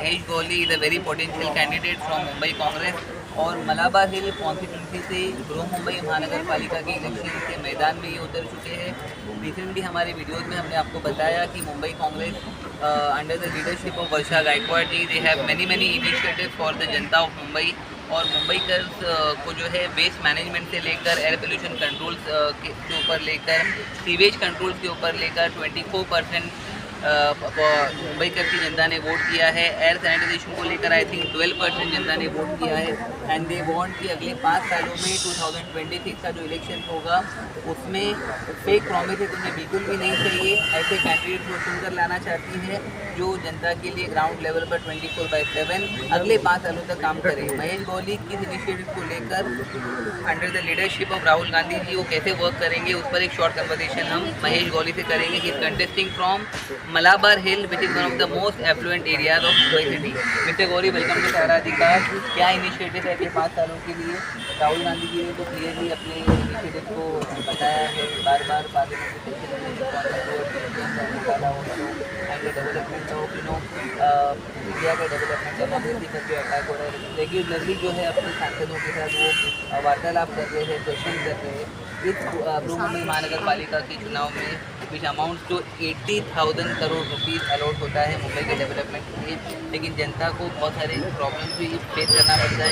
Mahesh Gauli is a very potential candidate from Mumbai Congress और मलाबार हिल constituency से बृहन मुंबई महानगर पालिका के इलेक्शन के मैदान में ये उतर चुके हैं। रिसेंटली हमारे वीडियोज़ में हमने आपको बताया कि Mumbai Congress under the leadership of Varsha Gaikwad ji they have many initiative for the janata of Mumbai और मुंबईकर्स को जो है वेस्ट मैनेजमेंट से लेकर एयर पोल्यूशन कंट्रोल्स के ऊपर लेकर सीवेज कंट्रोल्स के ऊपर लेकर 24% मुंबईकर की जनता ने वोट किया है। एयर सैनिटाइजेशन को लेकर आई थिंक 12% जनता ने वोट किया है एंड दे वांट कि अगले 5 सालों में 2026 का जो इलेक्शन होगा उसमें फेक प्रॉमिसेस उन्हें बिल्कुल भी नहीं चाहिए। ऐसे कैंडिडेट को चुनकर लाना चाहती है जो जनता के लिए ग्राउंड लेवल पर 24/7 अगले 5 सालों तक काम करे। महेश गौली किस इनिशिएटिव को लेकर under the leadership of Rahul Gandhi ji वो कैसे वर्क करेंगे उस पर एक शॉर्ट कन्वर्सेशन हम महेश गौली से करेंगे। He is contesting from Malabar Hill which is one of the most affluent areas of Mumbai city. Mister Gauri, welcome to Sara Adhikar. क्या इनिशिएटिव है अगले 5 सालों के लिए? राहुल गांधी जी ने तो क्लियरली अपने इनिशिएटिव को बताया है, बार बार पार्लियामेंट डेवलपमेंट ऑफ इंडिया के डेवलपमेंट डेमोक्रेसी पर जो अटैक हो रहा है, रेगुलरली जो है अपने सांसदों के साथ वो वार्तालाप कर रहे हैं, क्वेश्चन कर रहे हैं। इस बृहन मुंबई महानगर पालिका के चुनाव में which amount to 80,000 crore rupees allot होता है मुंबई के डेवलपमेंट के लिए, लेकिन जनता को बहुत सारे प्रॉब्लम्स भी फेस करना पड़ता है।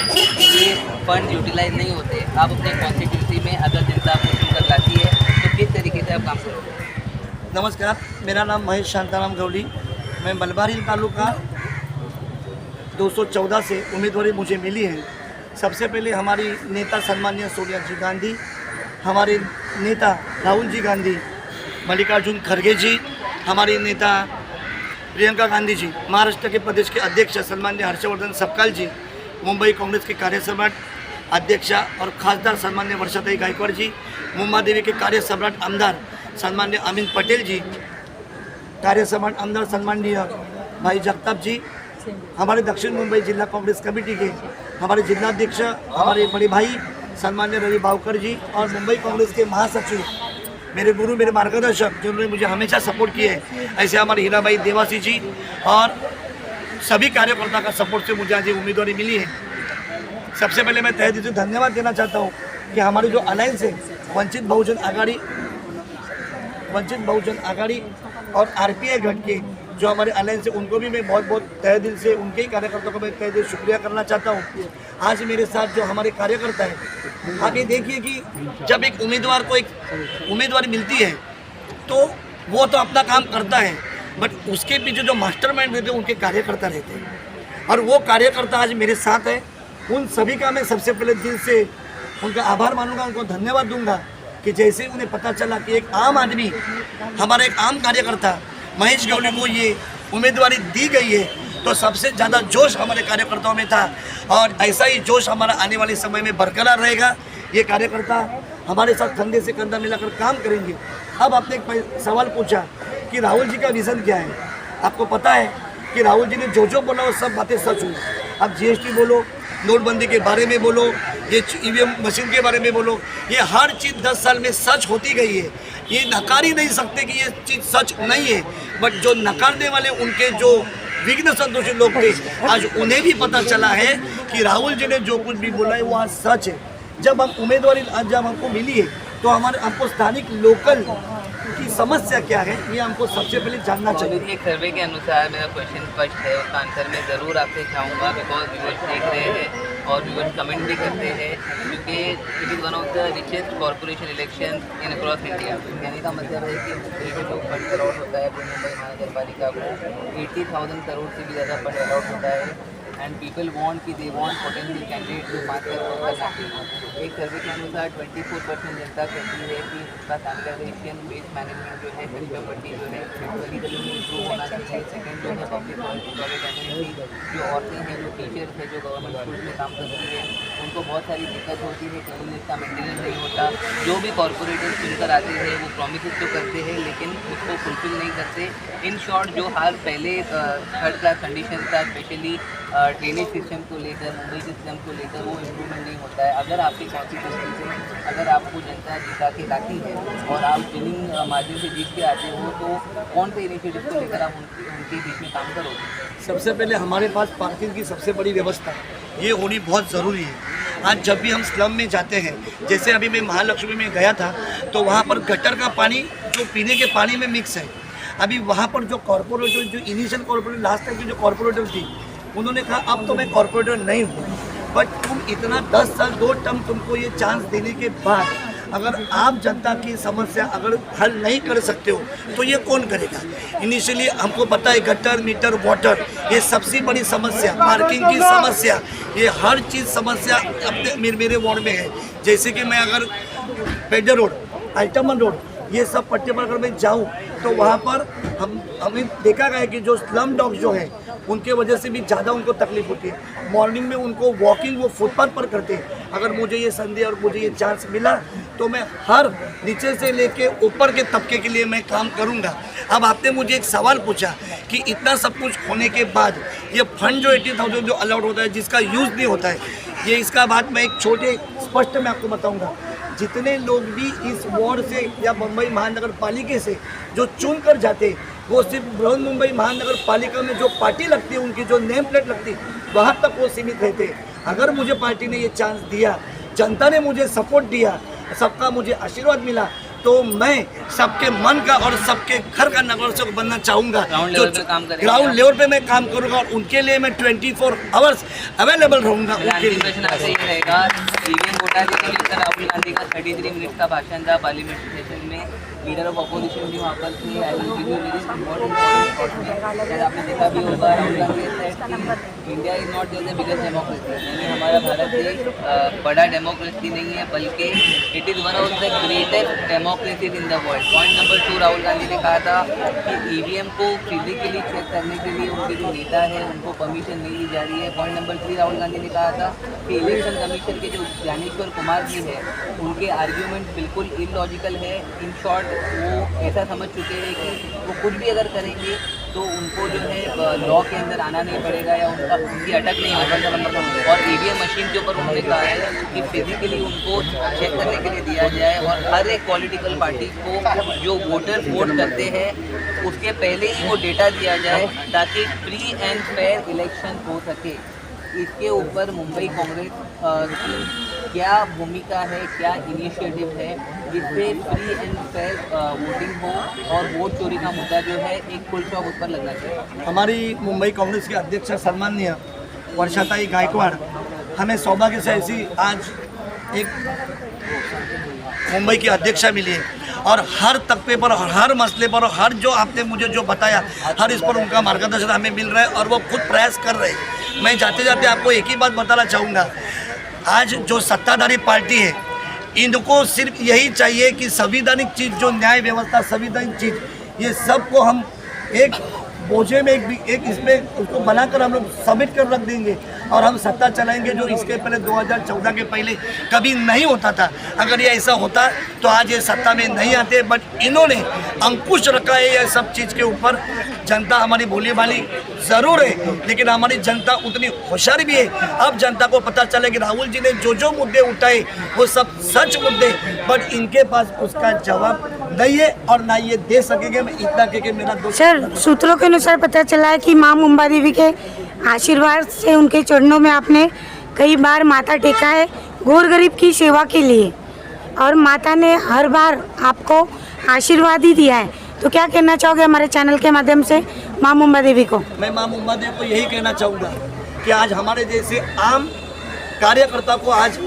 ये फंड यूटिलाइज नहीं होते। आप अपने कॉन्स्टिट्यूंसी में अगर जनता आपको चुनकर लाती है तो किस तरीके से आप काम करोगे? नमस्कार, मेरा नाम महेश शांताराम गौली। मैं मलबार हिल तालुका 214 से उम्मीदवारी मुझे मिली है। सबसे पहले हमारी नेता सम्माननीय सोनिया जी गांधी, हमारे नेता राहुल जी गांधी, मल्लिकार्जुन खड़गे जी, हमारी नेता प्रियंका गांधी जी, महाराष्ट्र के प्रदेश के अध्यक्ष सन्मान्य हर्षवर्धन सपकाल जी, मुंबई कांग्रेस के कार्य सम्राट अध्यक्षा और खासदार सन्मान्य वर्षाताई गायकवाड़ जी, मुंबादेवी के कार्य सम्राट आमदार सन्मान्य अमीन पटेल जी, कार्य सम्राट आमदार सन्माननीय भाई जगताप जी, हमारे दक्षिण मुंबई जिला कांग्रेस कमेटी के हमारे जिलाध्यक्ष हमारे बड़े भाई सन्मान्य रवि भावकर जी और मुंबई कांग्रेस के महासचिव मेरे गुरु, मेरे मार्गदर्शक जिन्होंने मुझे हमेशा सपोर्ट किए है, ऐसे हमारे हीराबाई देवासी जी और सभी कार्यकर्ता का सपोर्ट से मुझे आज उम्मीदवारी मिली है। सबसे पहले मैं तहे दिल से धन्यवाद देना चाहता हूँ कि हमारी जो अलायंस है वंचित बहुजन आघाड़ी और आरपीआई गठ के जो हमारे अलायंस है उनको भी मैं बहुत तहे दिल से, उनके ही कार्यकर्ताओं को मैं तहे दिल शुक्रिया करना चाहता हूँ। आज मेरे साथ जो हमारे कार्यकर्ता हैं, आप ये देखिए कि जब एक उम्मीदवार को एक उम्मीदवारी मिलती है तो वो तो अपना काम करता है, बट उसके पीछे जो मास्टरमाइंड रहते हैं उनके कार्यकर्ता रहते हैं और वो कार्यकर्ता आज मेरे साथ है। उन सभी का मैं सबसे पहले दिल से उनका आभार मानूंगा, उनको धन्यवाद दूंगा कि जैसे उन्हें पता चला कि एक आम आदमी, हमारा एक आम कार्यकर्ता महेश गौली को ये उम्मीदवारी दी गई है तो सबसे ज़्यादा जोश हमारे कार्यकर्ताओं में था और ऐसा ही जोश हमारा आने वाले समय में बरकरार रहेगा। ये कार्यकर्ता हमारे साथ कंधे से कंधा मिलाकर काम करेंगे। अब आपने एक सवाल पूछा कि राहुल जी का विज़न क्या है। आपको पता है कि राहुल जी ने जो बोला वो सब बातें सच हुई। अब जीएसटी बोलो, नोटबंदी के बारे में बोलो, ये ईवीएम मशीन के बारे में बोलो, ये हर चीज़ 10 साल में सच होती गई है। ये नकार ही नहीं सकते कि ये चीज़ सच नहीं है, बट जो नकारने वाले उनके जो विघ्न संतोषी लोग थे, आज उन्हें भी पता चला है कि राहुल जी ने जो कुछ भी बोला है वो आज सच है। जब हम उम्मीदवारी आज जब हमको मिली है तो हमको स्थानिक लोकल की समस्या क्या है ये हमको सबसे पहले जानना चाहिए। एक सर्वे के अनुसार मेरा क्वेश्चन स्पष्ट है, उसका आंसर मैं ज़रूर आपसे चाहूँगा बिकॉज व्यूअर्स देख रहे हैं और व्यूअर्स कमेंट भी करते हैं, क्योंकि it is one of the richest corporation election in across India. कहने का मतलब है कि मुंबई जो फंड अलॉट होता है मुंबई महानगर पालिका को 80,000 करोड़ से भी ज़्यादा फंड अलॉट होता है एंड पीपल वांट कि दे वांट पोटेंशियल कैंडिडेट जो 5 करोड़ का नाम। एक सर्वे के अनुसार 24% जनता कहती है कि उसका सैनिटाइजेशन वेस्ट मैनेजमेंट जो है पट्टी जो है गली इम्प्रूव होना चाहिए। सेकेंड जो है पब्लिक टॉयलेट एमिनिटी, जो औरतें हैं, जो टीचर्स हैं, जो गवर्नमेंट स्कूल में काम करती हैं उनको बहुत सारी दिक्कत होती है, क्लीननेस का मेंटेनेंस नहीं होता। जो भी कॉरपोरेटर चुनकर आते हैं वो प्रॉमिसेस तो करते हैं लेकिन उसको फुलफिल नहीं करते। इन शॉर्ट जो हाल पहले थर्ड क्लास कंडीशन था, स्पेशली ड्रेनेज सिस्टम को लेकर, मुंबई सिस्टम को लेकर, वो इम्प्रूवमेंट नहीं होता है। अगर आपकी कॉन्स्टिट्यूंसी से अगर आपको जनता जिता के लाती है और आप विनिंग मार्जिन से जीत के आते हो तो कौन से इनिशिएटिव को लेकर आप उनके बीच में काम करोगे? सबसे पहले हमारे पास पार्किंग की सबसे बड़ी व्यवस्था ये होनी बहुत ज़रूरी है। आज जब भी हम स्लम में जाते हैं, जैसे अभी मैं महालक्ष्मी में गया था तो वहाँ पर गटर का पानी जो पीने के पानी में मिक्स है। अभी वहाँ पर जो कॉर्पोरेटर, जो इनिशियल कॉर्पोरेटर, लास्ट टाइम की जो कॉर्पोरेटर थी, उन्होंने कहा अब तो मैं कॉर्पोरेटर नहीं हूँ, बट तुम इतना 10 साल 2 टर्म तुमको ये चांस देने के बाद अगर आप जनता की समस्या अगर हल नहीं कर सकते हो तो ये कौन करेगा? इनिशियली हमको पता है गटर, मीटर, वाटर, ये सबसे बड़ी समस्या, पार्किंग की समस्या, ये हर चीज़ समस्या अपने मेरे वार्ड में है। जैसे कि मैं अगर पेडर रोड, अल्टमन रोड, ये सब पट्टे पर अगर मैं जाऊँ तो वहाँ पर हमें देखा गया है कि जो स्लम डॉग्स जो हैं उनके वजह से भी ज़्यादा उनको तकलीफ होती है। मॉर्निंग में उनको वॉकिंग वो फुटपाथ पर करते हैं। अगर मुझे ये संधि और मुझे ये चांस मिला तो मैं हर नीचे से लेके ऊपर के तबके के लिए मैं काम करूँगा। अब आपने मुझे एक सवाल पूछा कि इतना सब कुछ होने के बाद ये फंड जो 80,000 जो अलाउड होता है जिसका यूज़ नहीं होता है, ये इसका बात मैं एक छोटे स्पष्ट में आपको बताऊँगा। जितने लोग भी इस वार्ड से या मुंबई महानगर पालिका से जो चुन कर जाते वो सिर्फ बृहन मुंबई महानगर पालिका में जो पार्टी लगती है, उनकी जो नेम प्लेट लगती है, वहाँ तक वो सीमित रहते। अगर मुझे पार्टी ने ये चांस दिया, जनता ने मुझे सपोर्ट दिया, सबका मुझे आशीर्वाद मिला, तो मैं सबके मन का और सबके घर का नगर सेवक बनना चाहूँगा। ग्राउंड लेवल पे मैं काम करूँगा और उनके लिए मैं 24 आवर्स अवेलेबल रहूँगा। प्रश्न आपसे ये रहेगा, ईवीएम घोटाले को लेकर राहुल गांधी का 33 मिनट का भाषण था पार्लियामेंट्री सेशन में, लीडर ऑफ अपोजिशन भी वहाँ पर थे। आपने देखा भी होगा, Rahul Gandhi said India is not just the biggest democracy, यानी हमारा भारत देश बड़ा डेमोक्रेसी नहीं है बल्कि it is one of the greatest democracy in the world. Point number 2, Rahul Gandhi ने कहा था कि ईवीएम को फिजिकली चेक करने के लिए उनके जो नेता है उनको परमिशन नहीं दी जा रही है। पॉइंट नंबर 3, राहुल गांधी ने कहा था कि इलेक्शन कमीशन के जो ज्ञानेश्वर कुमार जी है उनके आर्ग्यूमेंट बिल्कुल इलॉजिकल है। इन शॉर्ट वो ऐसा समझ चुके हैं कि वो कुछ भी अगर करेंगे तो उनको जो है लॉ के अंदर आना नहीं पड़ेगा या उनकी अटक नहीं होगा। और ईवीएम मशीन के ऊपर उन्होंने कहा है कि फिजिकली उनको चेक करने के लिए दिया जाए और हर एक पॉलिटिकल पार्टी को जो वोटर वोट करते हैं उसके पहले ही वो डेटा दिया जाए ताकि फ्री एंड फेयर इलेक्शन हो सके। इसके ऊपर मुंबई कांग्रेस की क्या भूमिका है, क्या इनिशिएटिव है जिससे फ्री एंड फेयर वोटिंग हो और वोट चोरी का मुद्दा जो है एक फुल स्टॉप उस पर लगना चाहिए? हमारी मुंबई कांग्रेस की अध्यक्ष सम्माननीय वर्षाताई गायकवाड़ हमें सौभाग्य से ऐसी आज एक मुंबई की अध्यक्षा मिली है और हर तबके पर और हर मसले पर और हर जो आपने मुझे जो बताया हर इस पर उनका मार्गदर्शन हमें मिल रहा है और वो खुद प्रयास कर रहे हैं। मैं जाते जाते आपको एक ही बात बताना चाहूँगा, आज जो सत्ताधारी पार्टी है इनको सिर्फ यही चाहिए कि संवैधानिक चीज़, जो न्याय व्यवस्था, संवैधानिक चीज़, ये सब को हम एक बोझे में एक इसमें उसको बनाकर हम लोग सबमिट कर रख देंगे और हम सत्ता चलाएंगे, जो इसके पहले 2014 के पहले कभी नहीं होता था। अगर ये ऐसा होता तो आज ये सत्ता में नहीं आते, बट इन्होंने अंकुश रखा है ये सब चीज़ के ऊपर। जनता हमारी भोली भाली ज़रूर है लेकिन हमारी जनता उतनी होशियार भी है। अब जनता को पता चले कि राहुल जी ने जो मुद्दे उठाए वो सब सच मुद्दे, बट इनके पास उसका जवाब नहीं है और ना ये दे सकेंगे। मैं इतना कह के मेरा दोस्त सर, सूत्रों के अनुसार पता चला है कि मां मुंबा देवी के आशीर्वाद से उनके चरणों में आपने कई बार माथा टेका है गौर गरीब की सेवा के लिए और माता ने हर बार आपको आशीर्वाद ही दिया है, तो क्या कहना चाहोगे हमारे चैनल के माध्यम से मां मुंबा देवी को? मैं मां मुंबा देवी को यही कहना चाहूँगा कि आज हमारे जैसे आम कार्यकर्ता को आज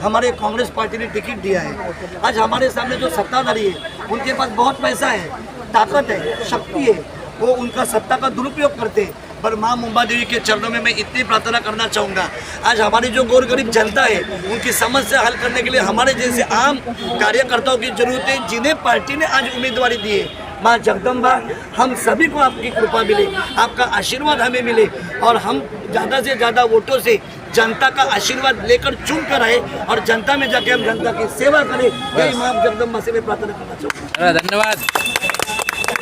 हमारे कांग्रेस पार्टी ने टिकट दिया है। आज हमारे सामने जो सत्ताधारी है उनके पास बहुत पैसा है, ताकत है, शक्ति है, वो उनका सत्ता का दुरुपयोग करते हैं। पर मां मुंबा देवी के चरणों में मैं इतनी प्रार्थना करना चाहूँगा, आज हमारी जो गौर गरीब जनता है उनकी समस्या हल करने के लिए हमारे जैसे आम कार्यकर्ताओं की जरूरत है, जिन्हें पार्टी ने आज उम्मीदवारी दी है। माँ जगदम्बा हम सभी को आपकी कृपा मिले, आपका आशीर्वाद हमें मिले और हम ज़्यादा से ज़्यादा वोटों से जनता का आशीर्वाद लेकर चुन कर आए और जनता में जाके हम जनता की सेवा करें, यही मां जगदम्बा से मैं प्रार्थना करना चाहूँगा। धन्यवाद।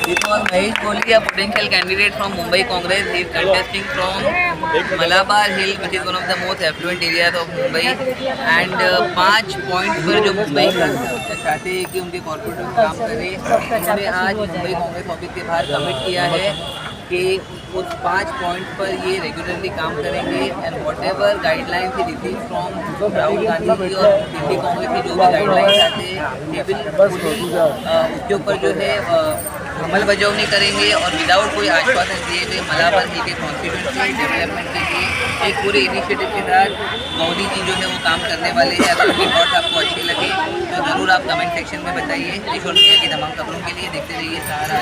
This was Mahesh Kohli, a potential candidate from Mumbai Congress. He is contesting from Malabar Hill, which is one of the most affluent areas of Mumbai. And 5 point पर जो मुंबई चाहते हैं कि उनके कॉर्पोरेट में काम करें, उन्होंने आज मुंबई कांग्रेस ऑफिस के बाहर कमिट किया है कि उस 5 पॉइंट पर ये रेगुलरली काम करेंगे and whatever guideline he receive from Rahul Gandhi ji और दिल्ली कांग्रेस की जो भी गाइडलाइंस आते हैं उसके ऊपर जो है अमल बजावनी करेंगे और विदाउट कोई आश्वासन दिए हुए मलाबार हिल के कॉन्स्टिट्यूंसी डेवलपमेंट के लिए एक पूरे इनिशिएटिव के साथ मोदी जी जो है वो काम करने वाले हैं। अगर उनकी थॉट्स आपको अच्छी लगे तो ज़रूर आप कमेंट सेक्शन में बताइए। देश और दुनिया की तमाम खबरों के लिए देखते रहिए सहारा।